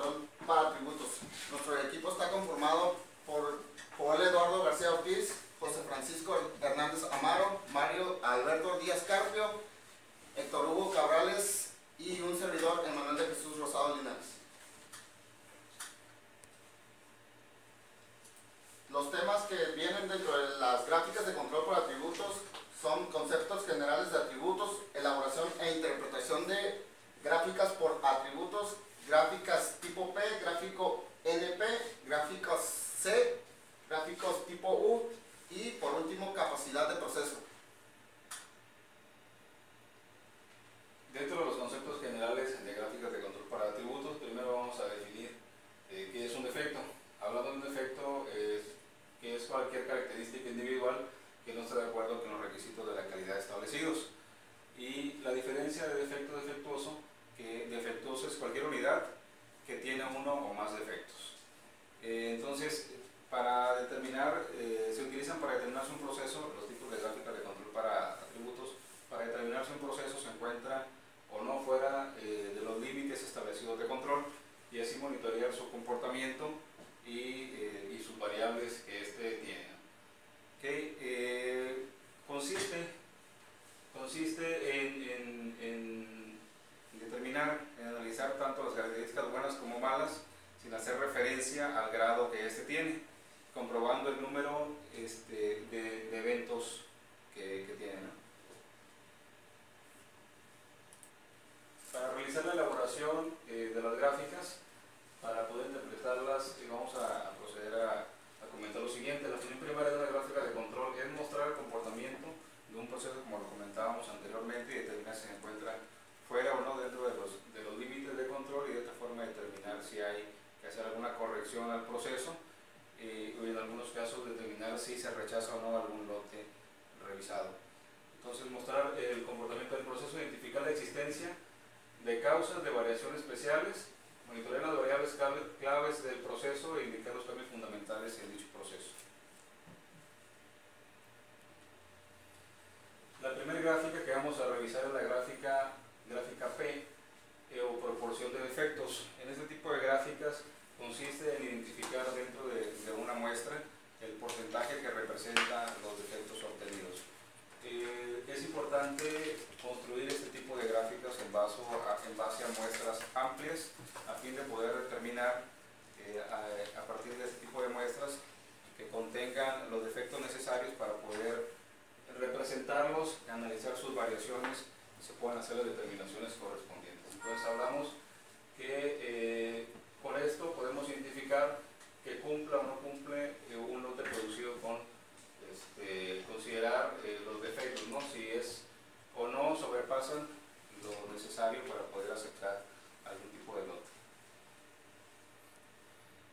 control para atributos. Nuestro equipo está conformado por Joel Eduardo García Ortiz, José Francisco Hernández Amaro, Mario Alberto Díaz Carpio, Héctor Hugo Cabrales y un servidor, Emanuel de Jesús Rosado Linares. Los temas que vienen dentro de las gráficas de control por atributos son conceptos generales de atributos, elaboración e interpretación de gráficas por atributos, gráficas tipo P, gráfico NP, gráficos C, gráficos tipo U y por último capacidad de proceso. Dentro de los conceptos generales de gráficas de control para atributos, primero vamos a definir qué es un defecto. Hablando de un defecto, que es cualquier característica individual que no está de acuerdo con los requisitos de la calidad establecidos. Y la diferencia de defecto a defectuoso, que defectuoso es cualquier unidad que tiene uno o más defectos. Entonces, para determinar, se utilizan para determinar si un proceso, los tipos de gráficas de control para atributos, para determinar si un proceso se encuentra o no fuera de los límites establecidos de control y así monitorear su comportamiento y sus variables que éste tiene. Okay. Consiste en determinar, en analizar tanto las características buenas como malas sin hacer referencia al grado que éste tiene, comprobando el número de eventos que tiene, ¿no? Para realizar la elaboración de las gráficas, para poder interpretarlas, vamos a proceder a comentar lo siguiente. La función primaria de una gráfica de control es mostrar el comportamiento de un proceso, como lo comentábamos anteriormente, y determinar si se encuentra fuera o no dentro de los límites de control, y de esta forma determinar si hay que hacer alguna corrección al proceso, o en algunos casos determinar si se rechaza o no algún lote revisado. Entonces, mostrar el comportamiento del proceso, identificar la existencia de causas de variación especiales, monitorear las variables claves del proceso e indicar los cambios fundamentales en dicho proceso. La primera gráfica que vamos a revisar es la gráfica P, o proporción de defectos. En este tipo de gráficas consiste en identificar dentro de una muestra el porcentaje que representa los defectos obtenidos. Es importante construir este tipo de gráficas en base a muestras amplias a fin de poder determinar a partir de este tipo de muestras que contengan los defectos necesarios para poder representarlos, analizar sus variaciones y se puedan hacer las determinaciones correspondientes. Entonces hablamos que con esto podemos identificar que cumpla o no cumple un lote producido con considerar los defectos, ¿no? Si es o no sobrepasan lo necesario para poder aceptar algún tipo de lote.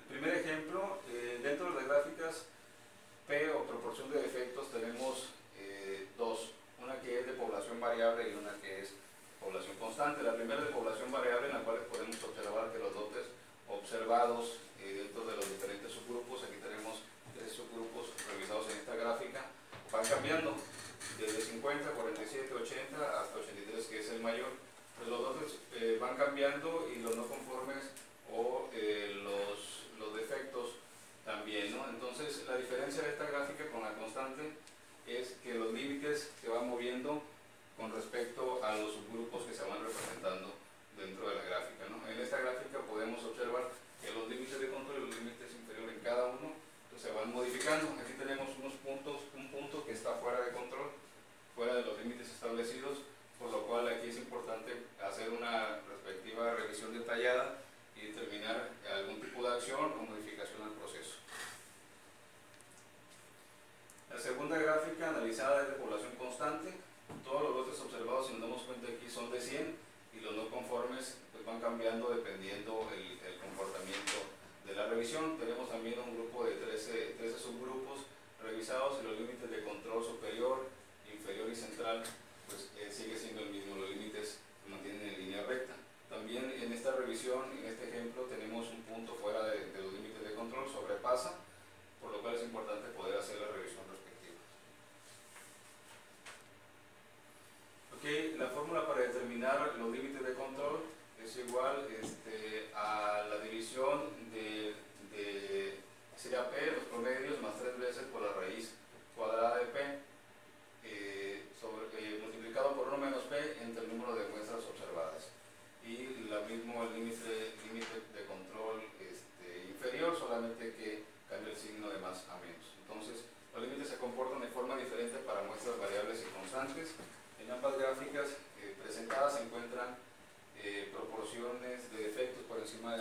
El primer ejemplo, dentro de las gráficas P o proporción de defectos tenemos dos, una que es de población variable y una que es población constante. La primera de población variable, en la cual podemos observar que los lotes observados dentro de los diferentes subgrupos, aquí tenemos 3 subgrupos revisados en esta gráfica, van cambiando desde 50, 47, 80 hasta 83, que es el mayor. Pues los lotes van cambiando y los no conformes o los defectos también, ¿no? Entonces la diferencia de esta gráfica con la constante es que los límites se van moviendo con respecto a los subgrupos que se van representando dentro de la gráfica, ¿no? En esta gráfica podemos observar que los límites de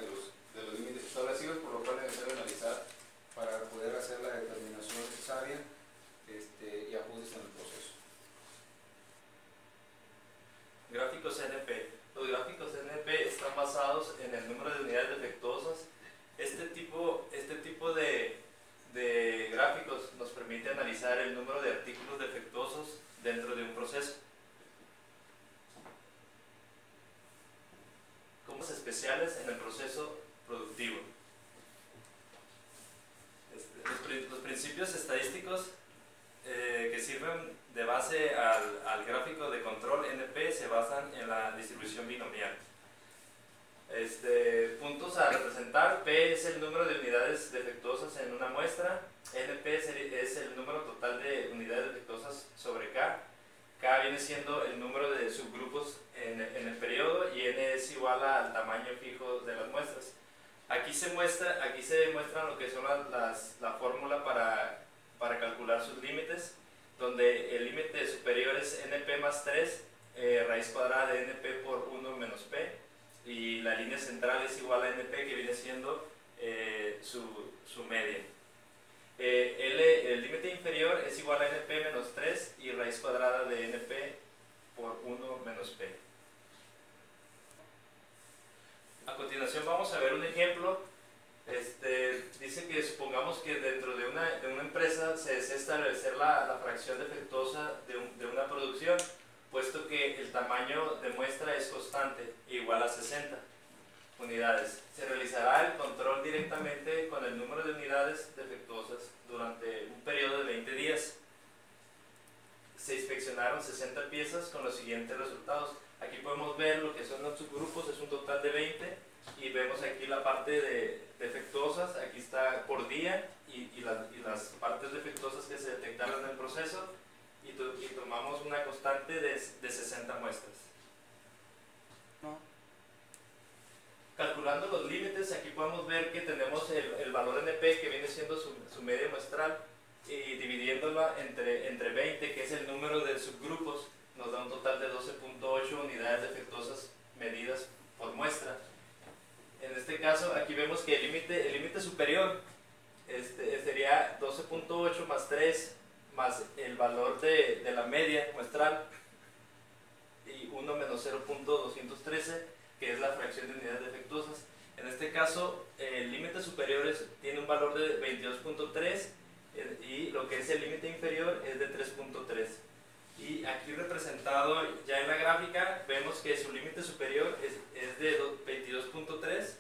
de los límites establecidos, por lo cual es necesario analizar para poder hacer la determinación necesaria y ajustes en el proceso. Gráficos NP. Los gráficos NP están basados en el número de unidades defectuosas. Este tipo de gráficos nos permite analizar el número de artículos defectuosos dentro de un proceso. Como especiales en el proceso productivo. Los principios estadísticos que sirven de base al gráfico de control NP se basan en la distribución binomial. Puntos a representar: P es el número de unidades defectuosas en una muestra, NP es el número total de unidades defectuosas sobre K, K viene siendo el número de subgrupos en el periodo y N es igual al tamaño fijo de las muestras. Aquí se muestra lo que son la fórmula para calcular sus límites, donde el límite superior es NP más 3, raíz cuadrada de NP por 1 menos P, y la línea central es igual a NP, que viene siendo su media. El límite inferior es igual a NP menos 3 y raíz cuadrada de NP por 1 menos P. A continuación vamos a ver un ejemplo. Dice que supongamos que dentro de una empresa se desea establecer la fracción defectuosa de una producción, puesto que el tamaño de muestra es constante, igual a 60 unidades. Se realizará el control directamente con el número de unidades defectuosas durante un periodo de 20 días. Se inspeccionaron 60 piezas con los siguientes resultados. Aquí podemos ver lo que son los subgrupos, es un total de 20, y vemos aquí la parte de defectuosas, aquí está por día, y las partes defectuosas que se detectaron en el proceso, y tomamos una constante de 60 muestras. Calculando los límites, aquí podemos ver que tenemos el valor NP, que viene siendo su media muestral, y dividiéndola entre 20, que es el número de subgrupos, nos da un total de 12.8 unidades defectuosas medidas por muestra. En este caso, aquí vemos que el límite superior sería 12.8 más 3 más el valor de la media muestral, y 1 menos 0.213, que es la fracción de unidades defectuosas. En este caso, el límite superior tiene un valor de 22.3 y lo que es el límite inferior es de 3.3. Y aquí representado ya en la gráfica, vemos que su límite superior es de 22.3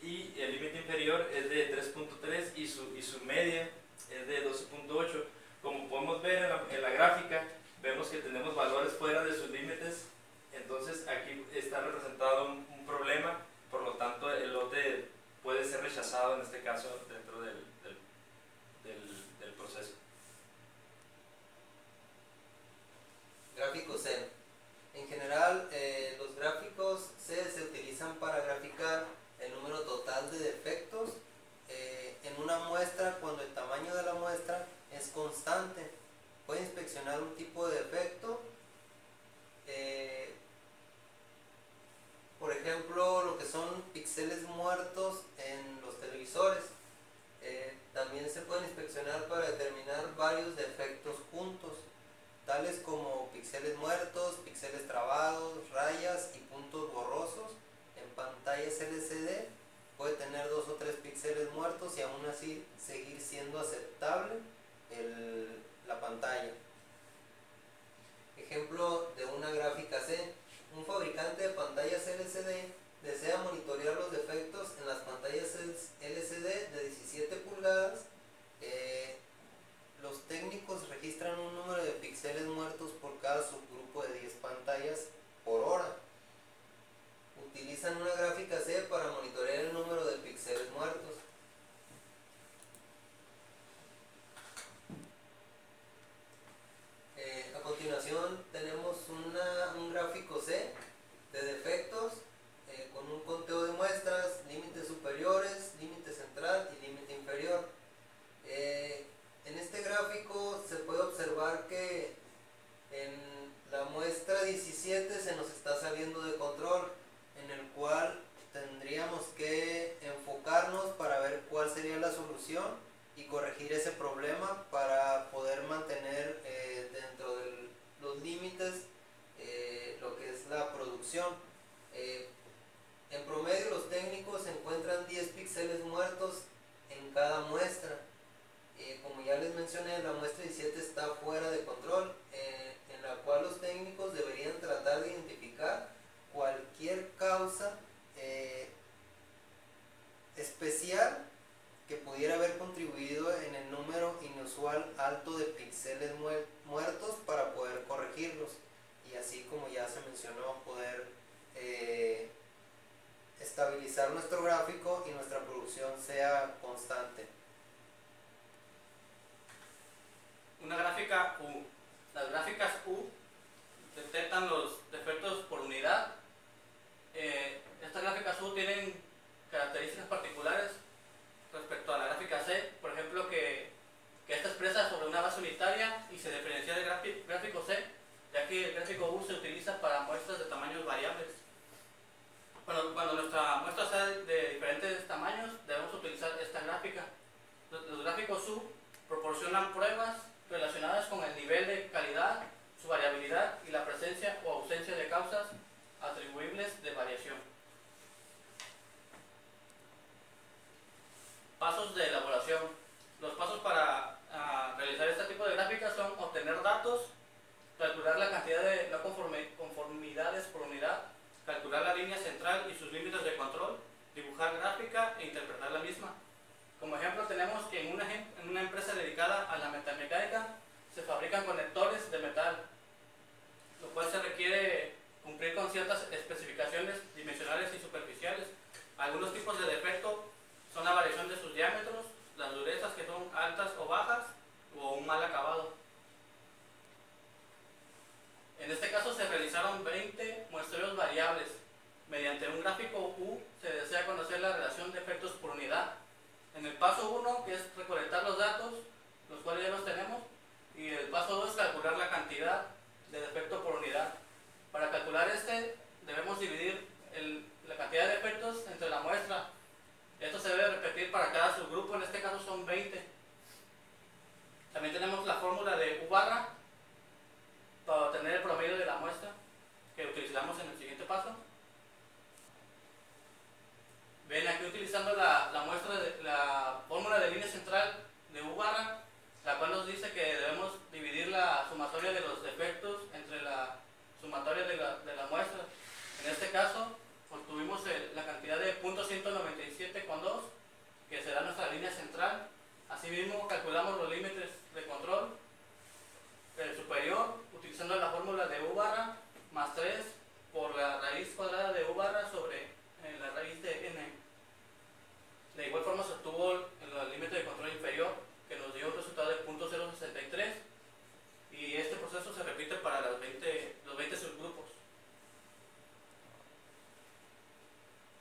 y el límite inferior es de 3.3 y su media es de 12.8. Como podemos ver en la gráfica, vemos que tenemos valores fuera de sus límites. Entonces aquí está representado un problema, por lo tanto el lote puede ser rechazado en este caso dentro del proceso. Gráfico C. En general, los gráficos C se utilizan para graficar el número total de defectos en una muestra cuando el tamaño de la muestra es constante. Puede inspeccionar un tipo de defecto, por ejemplo, lo que son píxeles muertos en los televisores. También se pueden inspeccionar para determinar varios defectos juntos, tales como píxeles muertos, píxeles trabados, rayas y puntos borrosos. En pantallas LCD puede tener 2 o 3 píxeles muertos y aún así seguir siendo aceptable la pantalla. Ejemplo de una gráfica C. Un fabricante de pantallas LCD desea monitorear los defectos en las pantallas LCD de 17 pulgadas. Los técnicos registran un número de píxeles muertos por cada subgrupo de 10 pantallas por hora. Utilizan una gráfica C para monitorear el número de píxeles muertos. A continuación tenemos un gráfico C de defectos con un conteo de muestras, límites superiores, límites sería la solución y corregir ese problema para poder mantener dentro de los límites lo que es la producción. En promedio los técnicos encuentran 10 píxeles muertos en cada muestra. Como ya les mencioné, la muestra 17 está fuera de control, en la cual los técnicos deberían tratar de identificar cualquier causa especial que pudiera haber contribuido en el número inusual alto de píxeles muertos para poder corregirlos, y así, como ya se mencionó, poder estabilizar nuestro gráfico y nuestra producción sea constante. Una gráfica U. Las gráficas U detectan los defectos por unidad. Estas gráficas U tienen características particulares respecto a la gráfica C, por ejemplo, que esta expresa sobre una base unitaria y se diferencia del gráfico C, ya que el gráfico U se utiliza para muestras de tamaños variables. Cuando nuestra muestra sea de diferentes tamaños, debemos utilizar esta gráfica. Los gráficos U proporcionan pruebas relacionadas con el nivel de calidad, su variabilidad y la presencia o ausencia de causas atribuibles de variación. Pasos de elaboración. Los pasos para realizar este tipo de gráficas son obtener datos, calcular la cantidad de no conformidades por unidad, calcular la línea central y sus límites de control, dibujar gráfica e interpretar la misma. Como ejemplo, tenemos que en una empresa dedicada a la metalmecánica se fabrican conectores de metal, lo cual se requiere cumplir con ciertas especificaciones dimensionales y superficiales. Algunos tipos de defecto son la variación de sus diámetros, las durezas que son altas o bajas, o un mal acabado. En este caso se realizaron 20 muestreos variables. Mediante un gráfico U se desea conocer la relación de efectos por unidad. En el paso 1, que es recolectar los datos, los cuales ya los tenemos, y el paso 2, calcular la cantidad de defecto por unidad. Para calcular debemos dividir la cantidad de defectos entre la muestra. Esto se debe repetir para cada subgrupo, en este caso son 20. También tenemos la fórmula de U barra para obtener el promedio de la muestra, que utilizamos en el siguiente paso. Ven aquí utilizando la fórmula de línea central de U barra, la cual nos dice que debemos dividir la sumatoria de los defectos entre la sumatoria de la muestra. En este caso obtuvimos la cantidad de 0.197,2, que será nuestra línea central. Asimismo calculamos los límites de control superior utilizando la fórmula de U barra más 3 por la raíz cuadrada de U barra sobre la raíz de n. De igual forma se obtuvo el límite de control inferior, que nos dio un resultado de 0.063, y este proceso se repite para los 20 subgrupos.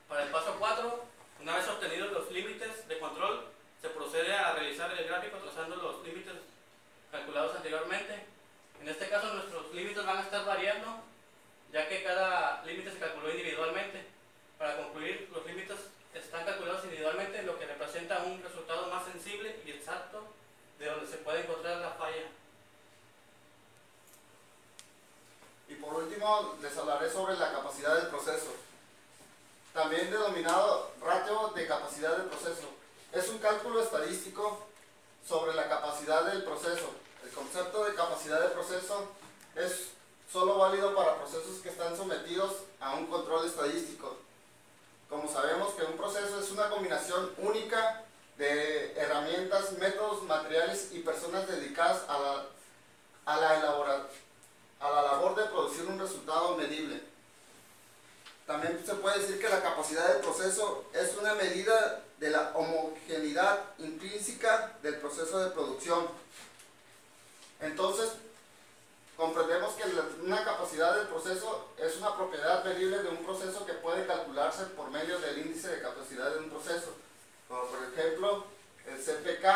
Para el paso 4, una vez obtenidos los límites de control, se procede a realizar el gráfico trazando los límites calculados anteriormente. En este caso nuestros límites van a estar variando, ya que cada límite se calculó individualmente. Para concluir, los límites están calculados individualmente, lo que representa un resultado más sensible y exacto de donde se puede encontrar la falla. Y por último, les hablaré sobre la capacidad del proceso, también denominado ratio de capacidad del proceso. Es un cálculo estadístico sobre la capacidad del proceso. El concepto de capacidad de proceso es solo válido para procesos que están sometidos a un control estadístico. Como sabemos que un proceso es una combinación única de herramientas, métodos, materiales y personas dedicadas a la labor de producir un resultado medible. También se puede decir que la capacidad del proceso es una medida de la homogeneidad intrínseca del proceso de producción. Entonces, comprendemos que una capacidad del proceso es una propiedad medible de un proceso que puede calcularse por medio del índice de capacidad de un proceso, como por ejemplo el CPK